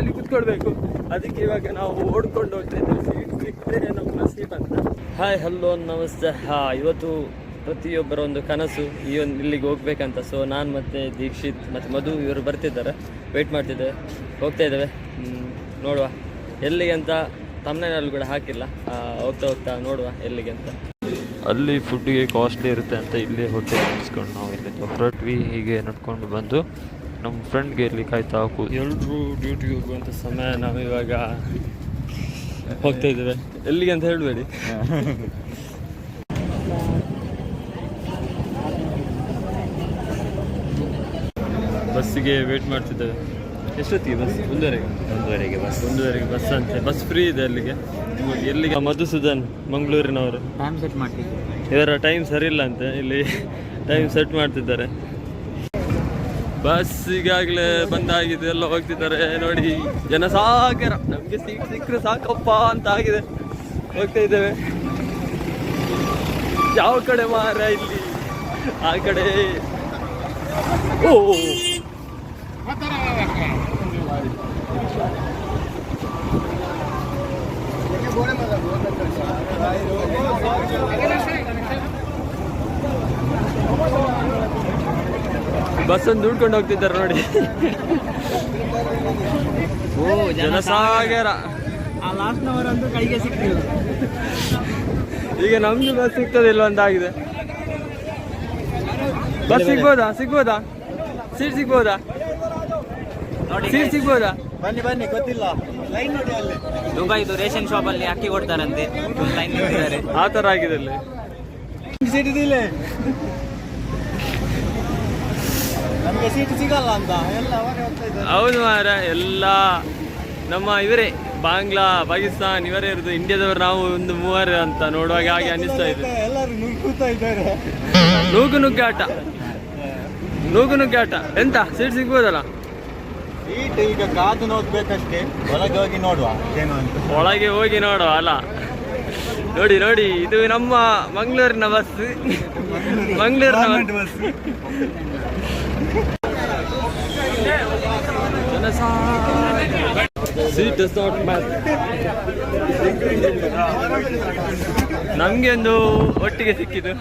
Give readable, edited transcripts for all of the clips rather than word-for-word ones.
ಬಸ್ಸಲ್ಲಿ ಕೂತ್ಕೊಳ್ಬೇಕು. ಅದಕ್ಕೆ ಇವಾಗ ನಾವು ಓಡ್ಕೊಂಡು ಹೋಗ್ತಾ ಇದ್ದೀವಿ. ಸೀಟ್ ಸಿಕ್ಕರೆ ನಮ್ಮ ನಸೀಬ್ ಅಂತ. ಹಾಯ್ ಹಲೋ ನಮಸ್ತೆ. ಇವತ್ತು ಪ್ರತಿಯೊಬ್ಬರ ಒಂದು ಕನಸು ಇಲ್ಲಿಗೆ ಹೋಗ್ಬೇಕಂತ. ಸೊ ನಾನು ಮತ್ತು ದೀಕ್ಷಿತ್ ಮತ್ತು ಮಧು ಇವರು ಬರ್ತಿದ್ದಾರೆ, ವೆಯ್ಟ್ ಮಾಡ್ತಿದ್ದೇವೆ, ಹೋಗ್ತಾ ಇದ್ದೇವೆ. ನೋಡುವ ಎಲ್ಲಿಗೆ ಅಂತ ತಮ್ಮನೇನಲ್ಲಿ ಕೂಡ ಹಾಕಿಲ್ಲ, ಹೋಗ್ತಾ ಹೋಗ್ತಾ ನೋಡುವ ಎಲ್ಲಿಗೆ ಅಂತ. ಅಲ್ಲಿ ಫುಡ್ಡಿಗೆ ಕಾಸ್ಟ್ಲಿ ಇರುತ್ತೆ ಅಂತ ಇಲ್ಲಿ ಹೋಟೆಲ್ ನಿಲ್ಸ್ಕೊಂಡು ನಾವು ಇಲ್ಲಿ ಹೊರಟ್ವಿ. ಹೀಗೆ ನಡ್ಕೊಂಡು ಬಂದು ನಮ್ಮ ಫ್ರೆಂಡ್ಗೆ ಇಲ್ಲಿ ಕಾಯ್ತಾ ಹಾಕೋದು. ಎಲ್ಲರೂ ಡ್ಯೂಟಿಗೆ ಹೋಗುವಂಥ ಸಮಯ. ನಾವು ಇವಾಗ ಹೋಗ್ತಾ ಇದ್ದೇವೆ. ಎಲ್ಲಿಗೆ ಅಂತ ಹೇಳಬೇಡಿ. ಬಸ್ಸಿಗೆ ವೇಟ್ ಮಾಡ್ತಿದ್ದೇವೆ. ಎಷ್ಟೊತ್ತಿಗೆ ಬಸ್? 1:30ಗೆ ಬಸ್ ಅಂತೆ. ಬಸ್ ಫ್ರೀ ಇದೆ ಅಲ್ಲಿಗೆ. ಎಲ್ಲಿಗೆ? ಮಧುಸೂದನ್ ಮಂಗಳೂರಿನವರು ಟೈಮ್ ಸೆಟ್ ಮಾಡ್ತಿದ್ದಾರೆ. ಇವರ ಟೈಮ್ ಸರಿ ಇಲ್ಲ ಅಂತೆ, ಇಲ್ಲಿ ಟೈಮ್ ಸೆಟ್ ಮಾಡ್ತಿದ್ದಾರೆ. ಬಸ್ ಈಗಾಗಲೇ ಬಂದಾಗಿದೆ, ಎಲ್ಲ ಹೋಗ್ತಿದ್ದಾರೆ. ನೋಡಿ ಜನಸಾಗರ. ನಮಗೆ ಸೀಟ್ ಸಿಕ್ಕರೆ ಸಾಕಪ್ಪ ಅಂತ ಆಗಿದೆ. ಹೋಗ್ತಾ ಇದ್ದೇವೆ. ಯಾವ ಕಡೆ ಮಾರ? ಇಲ್ಲಿ ಆ ಕಡೆ. ಓ ಬಸ್ಸನ್ನು ದುಡ್ಕೊಂಡು ಹೋಗ್ತಿದ್ದಾರೆ ನೋಡಿ. ಓ ಜನಸಾಗರ. ಲಾಸ್ಟ್ನವರಂತೂ ಕೈಗೆ ಸಿಕ್ಕಿಲ್ಲ. ಈಗ ನಮ್ದು ಬಸ್ ಸಿಗ್ತದಿಲ್ಲ ಅಂತ ಆಗಿದೆ. ಬಸ್ ಸಿಗ್ಬೋದಾ? ಸೀಟ್ ಸಿಗ್ಬೋದಾ? ಬನ್ನಿ ಗೊತ್ತಿಲ್ಲ. ಲೈನ್ ನೋಡಿ ಅಲ್ಲಿ. ದುಬೈದು ರೇಷನ್ ಶಾಪ್ ಅಲ್ಲಿ ಅಕ್ಕಿ ಕೊಡ್ತಾರಂತೆ, ಲೈನ್ ನಿಂತಿದ್ದಾರೆ. ಆ ತರ ಆಗಿದೆ ಅಲ್ಲಿ. ಸೀಟ್ ಇದಿಲ್ಲ, ನಮಗೆ ಸೀಟ್ ಸಿಗಲ್ಲ ಅಂತ ಎಲ್ಲ ಹೋಗ್ತಾ ಇದ್ದಾರೆ. ಹೌದು ಮಾರ, ಎಲ್ಲ ನಮ್ಮ ಇವರೇ ಬಾಂಗ್ಲಾ ಪಾಕಿಸ್ತಾನ್ ಇವರೇ ಇರೋದು. ಇಂಡಿಯಾದವರು ನಾವು ಒಂದು 3 ಅಂತ ನೋಡುವಾಗ ಹಾಗೆ ಅನಿಸ್ತಾ ಇದೆ. ಎಲ್ಲರೂ ನುಗ್ಗುತ್ತಾ ಇದ್ದಾರೆ. ನುಗ್ಗಾಟ. ಎಂತ ಸೀಟ್ ಸಿಗ್ಬೋದಲ್ಲ? ಸೀಟ್ ಈಗ ಕಾದು ನೋಡ್ಬೇಕಷ್ಟೇ. ಒಳಗೆ ಹೋಗಿ ನೋಡುವ ಏನು ಅಂತ. ಒಳಗೆ ಹೋಗಿ ನೋಡುವ ಅಲ್ಲ. ನೋಡಿ ಇದು ನಮ್ಮ ಮಂಗಳೂರಿನ bus. Bus. Seat does not matter. ನಮ್ಗೆ ಒಂದು ಒಟ್ಟಿಗೆ ಸಿಕ್ಕಿದ್ದು.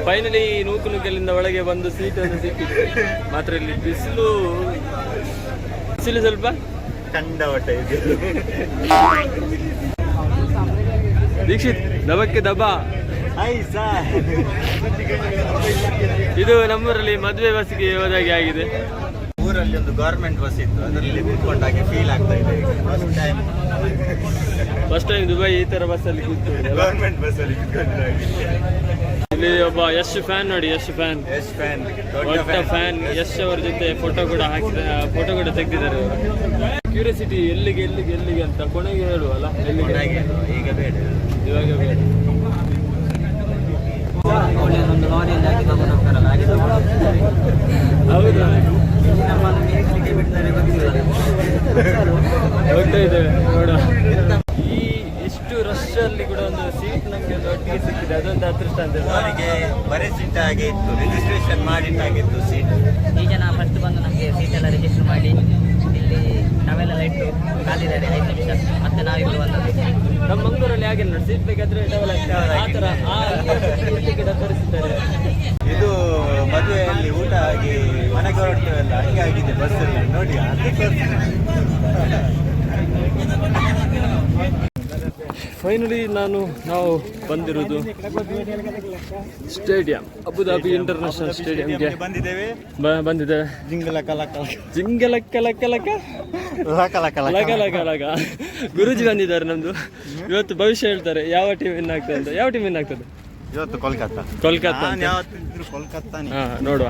ಫೈನಲಿ ನೂಕುನುಗ್ಗಲಿಂದ ಒಳಗೆ ಬಂದು ಸೀಟ್ ಒಂದು ಸಿಕ್ಕಿತ್ತು. ಮಾತ್ರ ಇಲ್ಲಿ ಬಿಸಿಲು ಸ್ವಲ್ಪ ಕಂಡವಟ ಇದೆ. ದೀಕ್ಷಿತ್ ದಬಕ್ಕೆ ದಬ. ಇದು ನಮ್ಮೂರಲ್ಲಿ ಮದುವೆ ಬಸ್ಗೆ ಹೋದಾಗೆ ಆಗಿದೆ. ಊರಲ್ಲಿ ಒಂದು ಗವರ್ಮೆಂಟ್ ಬಸ್ ಇತ್ತು, ಅದರಲ್ಲಿ ಕೂತ್ಕೊಂಡಾಗೆ ಫೀಲ್ ಆಗ್ತಾ ಇದೆ. ಫಸ್ಟ್ ಟೈಮ್ ದುಬೈ ಈ ತರ ಬಸ್ಸಲ್ಲಿ ಕೂತ್ಕೊಂಡು ಗವರ್ಮೆಂಟ್ ಬಸ್ಸಲ್ಲಿ ಇಲ್ಲಿ ಒಬ್ಬ ಯಶ್ ಫ್ಯಾನ್ ನೋಡಿ. ಯಶ್ ಫ್ಯಾನ್ ದೊಡ್ಡ ಫ್ಯಾನ್. ಯಶ್ ಅವರ ಜೊತೆ ಫೋಟೋ ಕೂಡ ತೆಗೆದಿದ್ದಾರೆ. ಕ್ಯೂರಿಯಾಸಿಟಿ ಎಲ್ಲಿಗೆ ಅಂತ ಕೊನೆಗೆ ಹೇಳುವಲ್ಲ. ಎಲ್ಲಿಗೆ ಈಗ ಬೇಡ, ಇವಾಗ ಬೇಡ. ಹೌದಾ? ಹೋಗ್ತಾ ಇದ್ದೇವೆ ನೋಡುವ. ಈ ಇಷ್ಟು ರಶ್ ಅಲ್ಲಿ ಕೂಡ ಒಂದು ಸೀಟ್ ನಮ್ಗೆ ಒಂದು ಒಟ್ಟಿಗೆ ಸಿಕ್ಕಿದೆ, ಅದೊಂದು ಅದೃಷ್ಟ ಅಂತ. ಅವರಿಗೆ ಬರೀ ಸೀಟ್ ಹಾಗೆ ಇತ್ತು, ರಿಜಿಸ್ಟ್ರೇಷನ್ ಮಾಡಿಟ್ಟಾಗಿತ್ತು ಸೀಟ್. ಈ ಜನ ಫಸ್ಟ್ ಬಂದು ನಮಗೆ ಸೀಟ್ ಎಲ್ಲ ರಿಜಿಸ್ಟರ್ ಮಾಡಿ ಇಲ್ಲಿ ನಾವೆಲ್ಲ ಇಟ್ಟು ಕಾಲಿದ್ದಾರೆ 5 ನಿಮಿಷ. ಮತ್ತೆ ನಾವಿಲ್ಲಿ ಬಂದದ್ದು. ನಮ್ಮ ಮಂಗಳೂರಲ್ಲಿ ಹಾಗೆ ನೋಡಿ, ಸೀಟ್ ಬೇಕಾದ್ರೆ ಆ ಥರ ಟಿಕೆಟ್ ತರಿಸಿದ್ದಾರೆ. ಇದು ಮದುವೆಯಲ್ಲಿ ಊಟ ಆಗಿ ಮನೆಗೆ ಹೊರಡ್ತೇವಲ್ಲ, ಹಂಗೆ ಆಗಿದೆ ಬಸ್ಸಲ್ಲಿ ನೋಡಿ. ಫೈನಲಿ ನಾವು ಬಂದಿರೋದು ಸ್ಟೇಡಿಯಂ, ಅಬುದಾಬಿ ಇಂಟರ್ನ್ಯಾಷನಲ್ ಸ್ಟೇಡಿಯಂಗೆ ಬಂದಿದ್ದೇವೆ. ಗುರುಜಿ ಬಂದಿದ್ದಾರೆ ನಮ್ದು. ಇವತ್ತು ಭವಿಷ್ಯ ಹೇಳ್ತಾರೆ, ಯಾವ ಟೀಮ್ ವಿನ್ ಆಗ್ತದೆ ಅಂತ. ಯಾವ ಟೀಮ್ ವಿನ್ ಆಗ್ತದೆ ಇವತ್ತು? ಕೋಲ್ಕತ್ತಾ. ನೋಡುವ.